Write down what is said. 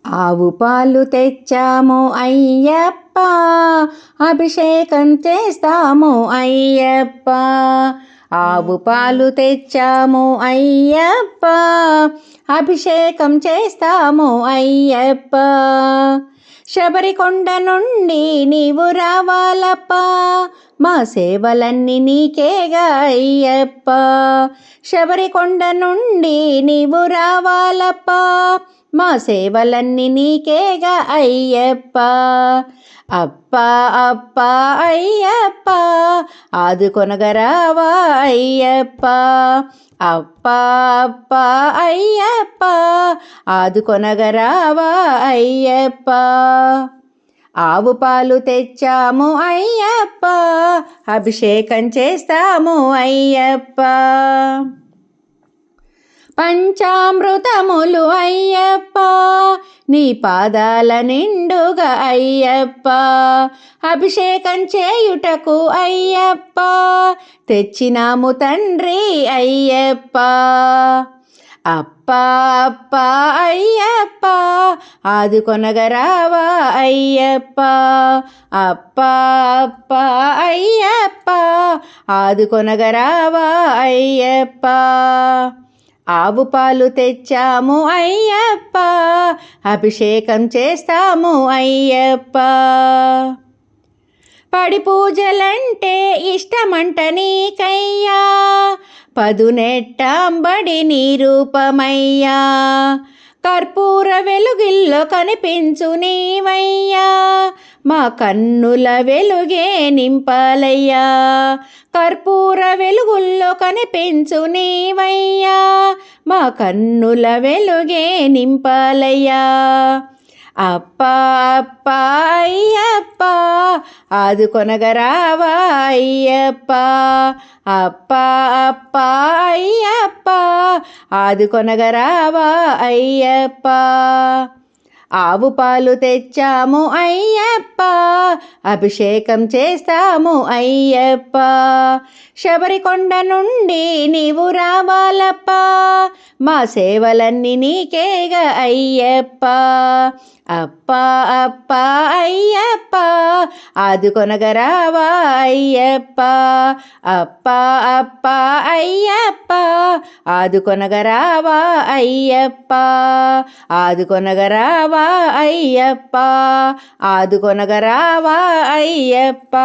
ఆవు పాలు తెచ్చాము అయ్యప్ప, అభిషేకం చేస్తాము అయ్యప్ప. ఆవు పాలు తెచ్చాము అయ్యప్ప, అభిషేకం చేస్తాము అయ్యప్ప. శబరికొండ నుండి నీవు రావాలప్ప, మా సేవలన్నీ నీకేగా అయ్యప్ప. శబరికొండ నుండి నీవు రావాలప్ప, మా సేవలన్నీ నీకేగా అయ్యప్ప. అప్ప అప్ప అయ్యప్ప, ఆదుకొనగరావా అయ్యప్ప. అప్ప అప్ప అయ్యప్ప, ఆదుకొనగరావా అయ్యప్ప. ఆవు పాలు తెచ్చాము అయ్యప్ప, అభిషేకం చేస్తాము అయ్యప్ప. పంచామృతములు అయ్యప్ప, నీ పాదాల నిండుగా అయ్యప్ప. అభిషేకం చేయుటకు అయ్యప్ప, తెచ్చినాము తండ్రి అయ్యప్ప. అప్ప అప్ప అయ్యప్ప, ఆదుకొనగరావా అయ్యప్ప. అప్ప అప్ప అయ్యప్ప, ఆదుకొనగరావా అయ్యప్ప. ఆవు పాలు తెచ్చాము అయ్యప్ప, అభిషేకం చేస్తాము అయ్యప్ప. పడి పూజలంటే ఇష్టమంట నీకయ్యా, పదునెట్టాంబడి నీ రూపమయ్యా. కర్పూర వెలుగుల్లో కనిపించు నీవయ్యా, మా కన్నుల వెలుగే నింపాలయ్యా. కర్పూర వెలుగుల్లో కనిపించు నీవయ్యా, మా కన్నుల వెలుగే నింపాలయ్యా. అప్ప అప్ప అయ్యప్ప, ఆదుకొనగరావా అయ్యప్ప. అప్ప అప్ప అయ్యప్ప, ఆదుకొనగరావా అయ్యప్ప. ఆవు పాలు తెచ్చాము అయ్యప్ప, అభిషేకం చేస్తాము అయ్యప్ప. శబరికొండ నుండి నీవు రావాలప్ప, మా సేవలన్నీ నీకేగా అయ్యప్ప. అప్ప అప్ప అయ్యప్ప, ఆదుకొనగరావా అయ్యప్ప. అప్ప అప్ప అయ్యప్ప, ఆదుకొనగరావా అయ్యప్ప. ఆదుకొనగరావా అయ్యప్ప, ఆదుకొనగరావా అయ్యప్ప.